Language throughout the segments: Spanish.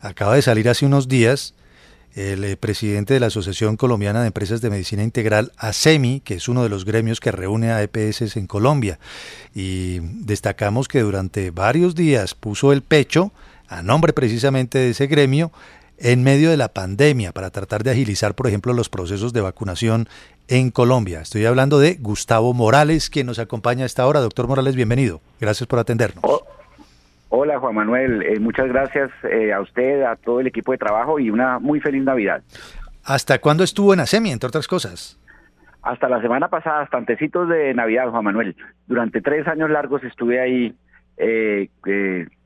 acaba de salir hace unos días el presidente de la Asociación Colombiana de Empresas de Medicina Integral, ASEMI, que es uno de los gremios que reúne a EPS en Colombia. Y destacamos que durante varios días puso el pecho, a nombre precisamente de ese gremio, en medio de la pandemia, para tratar de agilizar, por ejemplo, los procesos de vacunación en Colombia. Estoy hablando de Gustavo Morales, quien nos acompaña a esta hora. Doctor Morales, bienvenido. Gracias por atendernos. Hola Juan Manuel, muchas gracias a usted, a todo el equipo de trabajo y una muy feliz Navidad. ¿Hasta cuándo estuvo en ASEMI, entre otras cosas? Hasta la semana pasada, hasta antecitos de Navidad, Juan Manuel. Durante 3 años largos estuve ahí,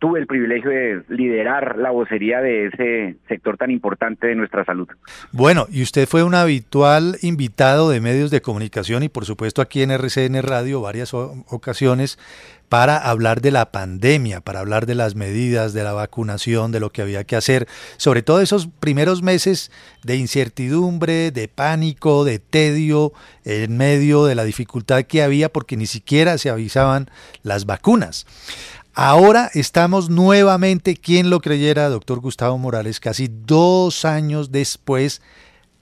tuve el privilegio de liderar la vocería de ese sector tan importante de nuestra salud. Bueno, y usted fue un habitual invitado de medios de comunicación y por supuesto aquí en RCN Radio varias ocasiones para hablar de la pandemia, para hablar de las medidas, de la vacunación, de lo que había que hacer, sobre todo esos primeros meses de incertidumbre, de pánico, de tedio, en medio de la dificultad que había porque ni siquiera se avisaban las vacunas. Ahora estamos nuevamente, ¿quién lo creyera, doctor Gustavo Morales, casi 2 años después,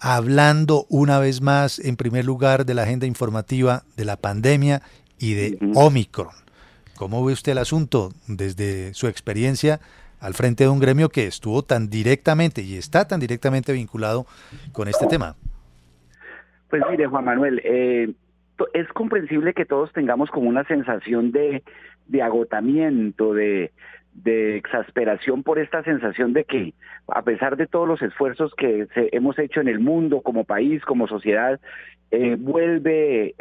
hablando una vez más, en primer lugar, de la agenda informativa de la pandemia y de Omicron? ¿Cómo ve usted el asunto desde su experiencia al frente de un gremio que estuvo tan directamente y está tan directamente vinculado con este tema? Pues mire, Juan Manuel, es comprensible que todos tengamos como una sensación de agotamiento, de exasperación por esta sensación de que a pesar de todos los esfuerzos que hemos hecho en el mundo como país, como sociedad, vuelve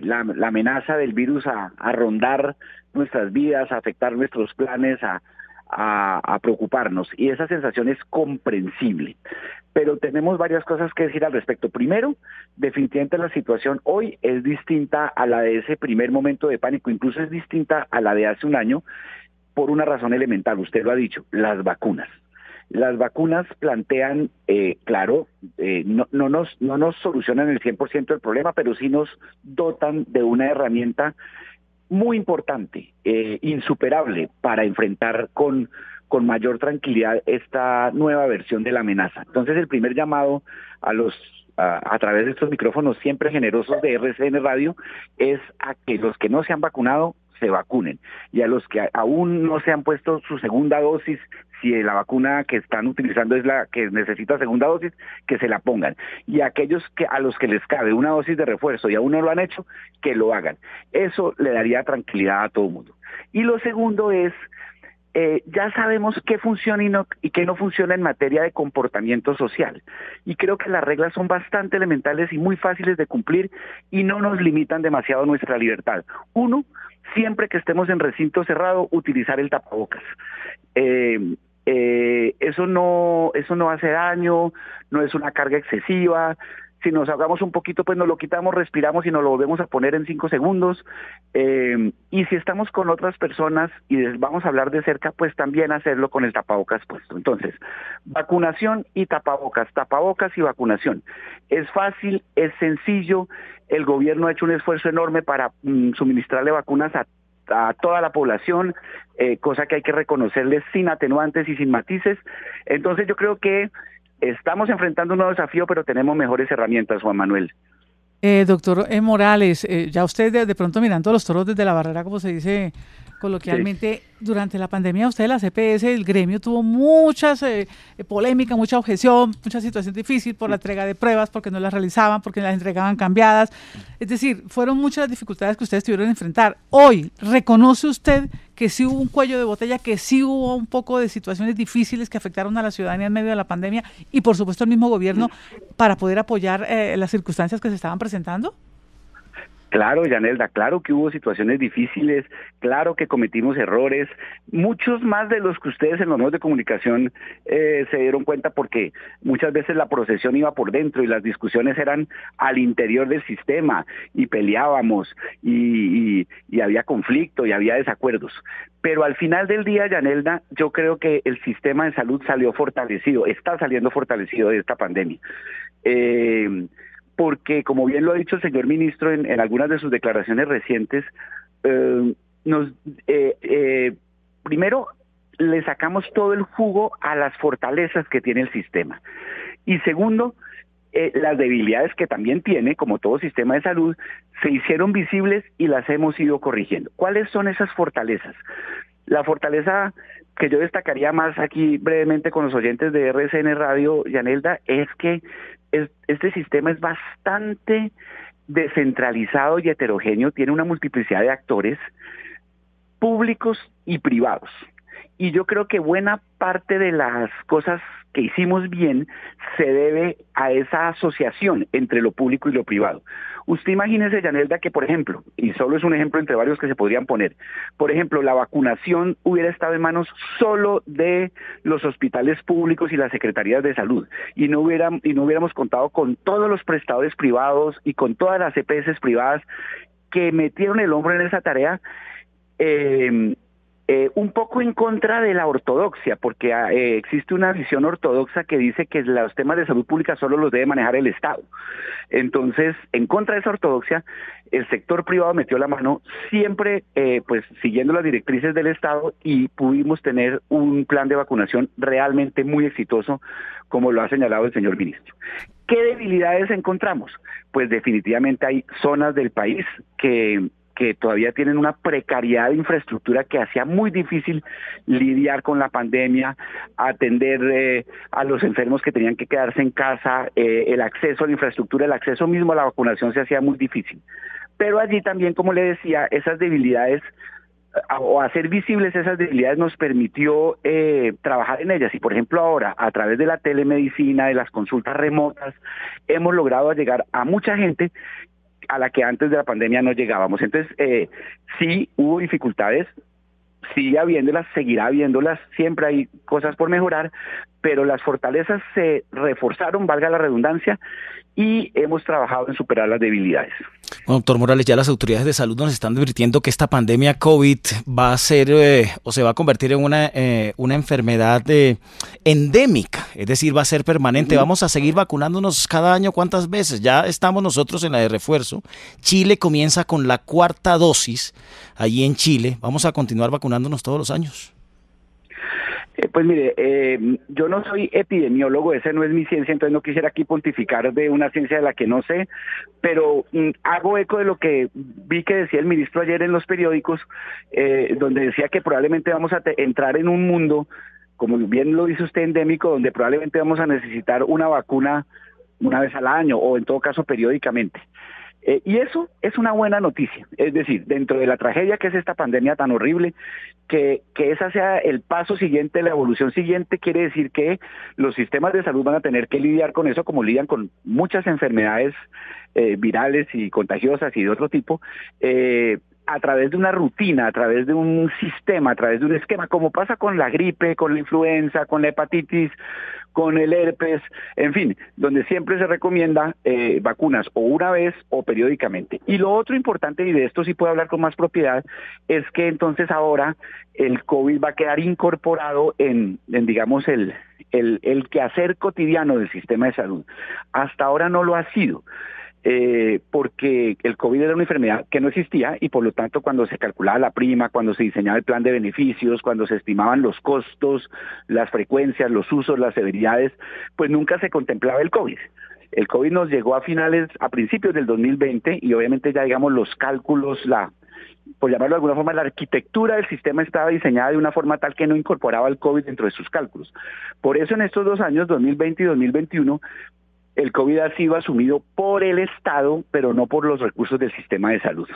la amenaza del virus a rondar nuestras vidas, a afectar nuestros planes, a preocuparnos, y esa sensación es comprensible. Pero tenemos varias cosas que decir al respecto. Primero, definitivamente la situación hoy es distinta a la de ese primer momento de pánico, incluso es distinta a la de hace un año, por una razón elemental, usted lo ha dicho, las vacunas. Las vacunas plantean, no nos solucionan el 100% del problema, pero sí nos dotan de una herramienta muy importante, insuperable, para enfrentar con mayor tranquilidad esta nueva versión de la amenaza. Entonces, el primer llamado a través de estos micrófonos siempre generosos de RCN Radio es a que los que no se han vacunado se vacunen, y a los que aún no se han puesto su segunda dosis, si la vacuna que están utilizando es la que necesita segunda dosis, que se la pongan, y a aquellos a los que les cabe una dosis de refuerzo y aún no lo han hecho, que lo hagan. Eso le daría tranquilidad a todo el mundo. Y lo segundo es, ya sabemos qué funciona y qué no funciona en materia de comportamiento social, y creo que las reglas son bastante elementales y muy fáciles de cumplir y no nos limitan demasiado nuestra libertad. Uno, siempre que estemos en recinto cerrado, utilizar el tapabocas. Eso no hace daño, no es una carga excesiva. Si nos ahogamos un poquito, pues nos lo quitamos, respiramos y nos lo volvemos a poner en 5 segundos. Y si estamos con otras personas y les vamos a hablar de cerca, pues también hacerlo con el tapabocas puesto. Entonces, vacunación y tapabocas y vacunación. Es fácil, es sencillo. El gobierno ha hecho un esfuerzo enorme para suministrarle vacunas a toda la población, cosa que hay que reconocerles sin atenuantes y sin matices. Entonces yo creo que estamos enfrentando un nuevo desafío, pero tenemos mejores herramientas, Juan Manuel. Doctor Morales, ya usted de pronto mirando los toros desde la barrera, como se dice coloquialmente, sí. Durante la pandemia usted, la CPS, el gremio tuvo muchas polémicas, mucha objeción, mucha situación difícil por la entrega de pruebas, porque no las realizaban, porque las entregaban cambiadas. Es decir, fueron muchas las dificultades que ustedes tuvieron que enfrentar. Hoy, ¿reconoce usted que sí hubo un cuello de botella, que sí hubo un poco de situaciones difíciles que afectaron a la ciudadanía en medio de la pandemia y por supuesto al mismo gobierno para poder apoyar las circunstancias que se estaban presentando? Claro, Yanelda, claro que hubo situaciones difíciles, claro que cometimos errores, muchos más de los que ustedes en los medios de comunicación se dieron cuenta, porque muchas veces la procesión iba por dentro y las discusiones eran al interior del sistema y peleábamos y había conflicto y había desacuerdos. Pero al final del día, Yanelda, yo creo que el sistema de salud salió fortalecido, está saliendo fortalecido de esta pandemia. Porque, como bien lo ha dicho el señor ministro en algunas de sus declaraciones recientes, primero le sacamos todo el jugo a las fortalezas que tiene el sistema. Y segundo, las debilidades que también tiene, como todo sistema de salud, se hicieron visibles y las hemos ido corrigiendo. ¿Cuáles son esas fortalezas? La fortaleza que yo destacaría más aquí brevemente con los oyentes de RCN Radio, Yanelda, es que este sistema es bastante descentralizado y heterogéneo, tiene una multiplicidad de actores públicos y privados. Y yo creo que buena parte de las cosas que hicimos bien se debe a esa asociación entre lo público y lo privado. Usted imagínese, Yanelda, que por ejemplo, y solo es un ejemplo entre varios que se podrían poner, por ejemplo, la vacunación hubiera estado en manos solo de los hospitales públicos y las secretarías de salud, y no hubiéramos contado con todos los prestadores privados y con todas las EPS privadas que metieron el hombro en esa tarea, un poco en contra de la ortodoxia, porque existe una visión ortodoxa que dice que los temas de salud pública solo los debe manejar el Estado. Entonces, en contra de esa ortodoxia, el sector privado metió la mano, siempre pues siguiendo las directrices del Estado, y pudimos tener un plan de vacunación realmente muy exitoso, como lo ha señalado el señor ministro. ¿Qué debilidades encontramos? Pues definitivamente hay zonas del país que todavía tienen una precariedad de infraestructura que hacía muy difícil lidiar con la pandemia, atender a los enfermos que tenían que quedarse en casa, el acceso a la infraestructura, el acceso mismo a la vacunación se hacía muy difícil. Pero allí también, como le decía, esas debilidades, o hacer visibles esas debilidades, nos permitió trabajar en ellas. Y por ejemplo ahora, a través de la telemedicina, de las consultas remotas, hemos logrado llegar a mucha gente a la que antes de la pandemia no llegábamos. Entonces, sí hubo dificultades, sigue habiéndolas, seguirá habiéndolas, siempre hay cosas por mejorar, pero las fortalezas se reforzaron, valga la redundancia, y hemos trabajado en superar las debilidades. Bueno, doctor Morales, ya las autoridades de salud nos están advirtiendo que esta pandemia COVID va a ser o se va a convertir en una enfermedad endémica, es decir, va a ser permanente. Vamos a seguir vacunándonos cada año, ¿cuántas veces? Ya estamos nosotros en la de refuerzo. Chile comienza con la 4ª dosis allí en Chile. Vamos a continuar vacunándonos todos los años. Pues mire, yo no soy epidemiólogo, esa no es mi ciencia, entonces no quisiera aquí pontificar de una ciencia de la que no sé, pero hago eco de lo que vi que decía el ministro ayer en los periódicos, donde decía que probablemente vamos a entrar en un mundo, como bien lo dice usted, endémico, donde probablemente vamos a necesitar una vacuna una vez al año o en todo caso periódicamente. Y eso es una buena noticia, es decir, dentro de la tragedia que es esta pandemia tan horrible, que esa sea el paso siguiente, la evolución siguiente, quiere decir que los sistemas de salud van a tener que lidiar con eso como lidian con muchas enfermedades virales y contagiosas y de otro tipo, a través de una rutina, a través de un sistema, a través de un esquema, como pasa con la gripe, con la influenza, con la hepatitis, con el herpes, en fin, donde siempre se recomienda vacunas o una vez o periódicamente. Y lo otro importante, y de esto sí puedo hablar con más propiedad, es que entonces ahora el COVID va a quedar incorporado en digamos, el quehacer cotidiano del sistema de salud. Hasta ahora no lo ha sido. Porque el COVID era una enfermedad que no existía y por lo tanto cuando se calculaba la prima, cuando se diseñaba el plan de beneficios, cuando se estimaban los costos, las frecuencias, los usos, las severidades, pues nunca se contemplaba el COVID. El COVID nos llegó a principios del 2020 y obviamente ya digamos los cálculos, por llamarlo de alguna forma, la arquitectura del sistema estaba diseñada de una forma tal que no incorporaba el COVID dentro de sus cálculos. Por eso en estos 2 años, 2020 y 2021, el COVID ha sido asumido por el Estado, pero no por los recursos del sistema de salud.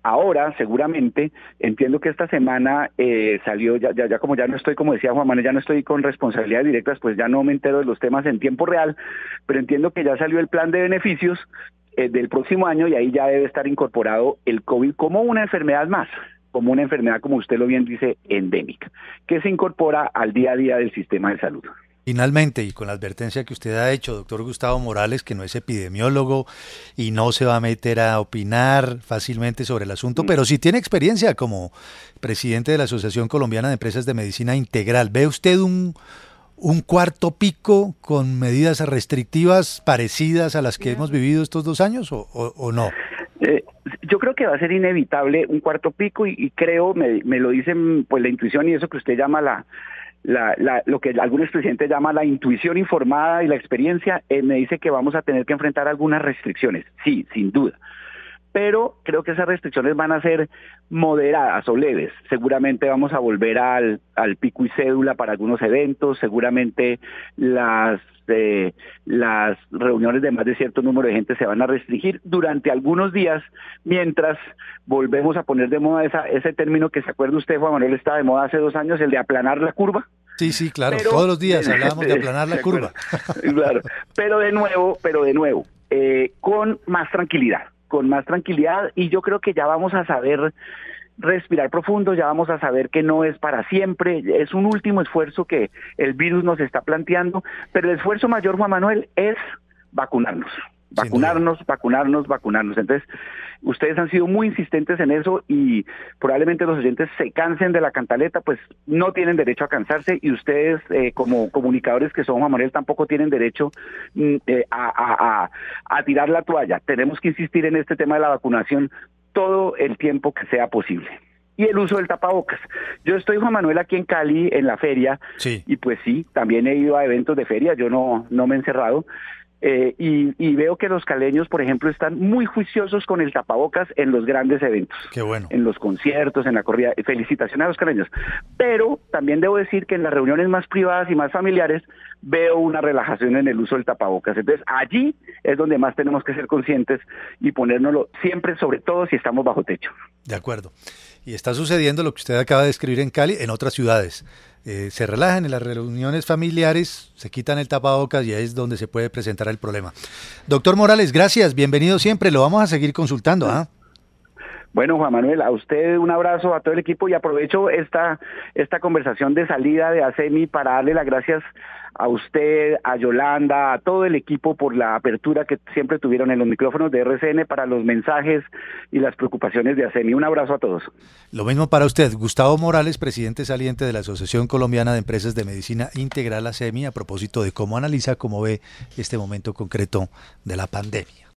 Ahora, seguramente, entiendo que esta semana salió, ya como ya no estoy, como decía Juan Manuel, ya no estoy con responsabilidades directas, pues ya no me entero de los temas en tiempo real, pero entiendo que ya salió el plan de beneficios del próximo año y ahí ya debe estar incorporado el COVID como una enfermedad más, como una enfermedad, como usted lo bien dice, endémica, que se incorpora al día a día del sistema de salud. Finalmente, y con la advertencia que usted ha hecho, doctor Gustavo Morales, que no es epidemiólogo y no se va a meter a opinar fácilmente sobre el asunto, pero sí tiene experiencia como presidente de la Asociación Colombiana de Empresas de Medicina Integral. ¿Ve usted un 4º pico con medidas restrictivas parecidas a las que hemos vivido estos 2 años o no? Yo creo que va a ser inevitable un cuarto pico y creo, me lo dicen pues la intuición y eso que usted llama lo que algunos presidentes llaman la intuición informada y la experiencia, me dice que vamos a tener que enfrentar algunas restricciones, sí, sin duda. Pero creo que esas restricciones van a ser moderadas o leves. Seguramente vamos a volver al pico y cédula para algunos eventos, seguramente las reuniones de más de cierto número de gente se van a restringir durante algunos días, mientras volvemos a poner de moda ese término que se acuerda usted, Juan Manuel, estaba de moda hace 2 años, el de aplanar la curva. Sí, claro, todos los días hablábamos de aplanar la curva. Claro, pero de nuevo, con más tranquilidad y yo creo que ya vamos a saber respirar profundo, ya vamos a saber que no es para siempre, es un último esfuerzo que el virus nos está planteando, pero el esfuerzo mayor, Juan Manuel, es vacunarnos. Entonces, ustedes han sido muy insistentes en eso y probablemente los oyentes se cansen de la cantaleta, pues no tienen derecho a cansarse y ustedes como comunicadores que son, Juan Manuel, tampoco tienen derecho a tirar la toalla. Tenemos que insistir en este tema de la vacunación todo el tiempo que sea posible. Y el uso del tapabocas. Yo estoy, Juan Manuel, aquí en Cali, en la feria, y pues sí, también he ido a eventos de feria, yo no me he encerrado, y veo que los caleños, por ejemplo, están muy juiciosos con el tapabocas en los grandes eventos. Qué bueno. En los conciertos, en la corrida. Felicitaciones a los caleños. Pero también debo decir que en las reuniones más privadas y más familiares veo una relajación en el uso del tapabocas. Entonces, allí es donde más tenemos que ser conscientes y ponérnoslo siempre, sobre todo si estamos bajo techo. De acuerdo. Y está sucediendo lo que usted acaba de describir en Cali, en otras ciudades. Se relajan en las reuniones familiares, se quitan el tapabocas y ahí es donde se puede presentar el problema. Doctor Morales, gracias, bienvenido siempre, lo vamos a seguir consultando. Bueno, Juan Manuel, a usted un abrazo, a todo el equipo, y aprovecho esta conversación de salida de ASEMI para darle las gracias a usted, a Yolanda, a todo el equipo por la apertura que siempre tuvieron en los micrófonos de RCN para los mensajes y las preocupaciones de ASEMI. Un abrazo a todos. Lo mismo para usted. Gustavo Morales, presidente saliente de la Asociación Colombiana de Empresas de Medicina Integral ASEMI, a propósito de cómo analiza, cómo ve este momento concreto de la pandemia.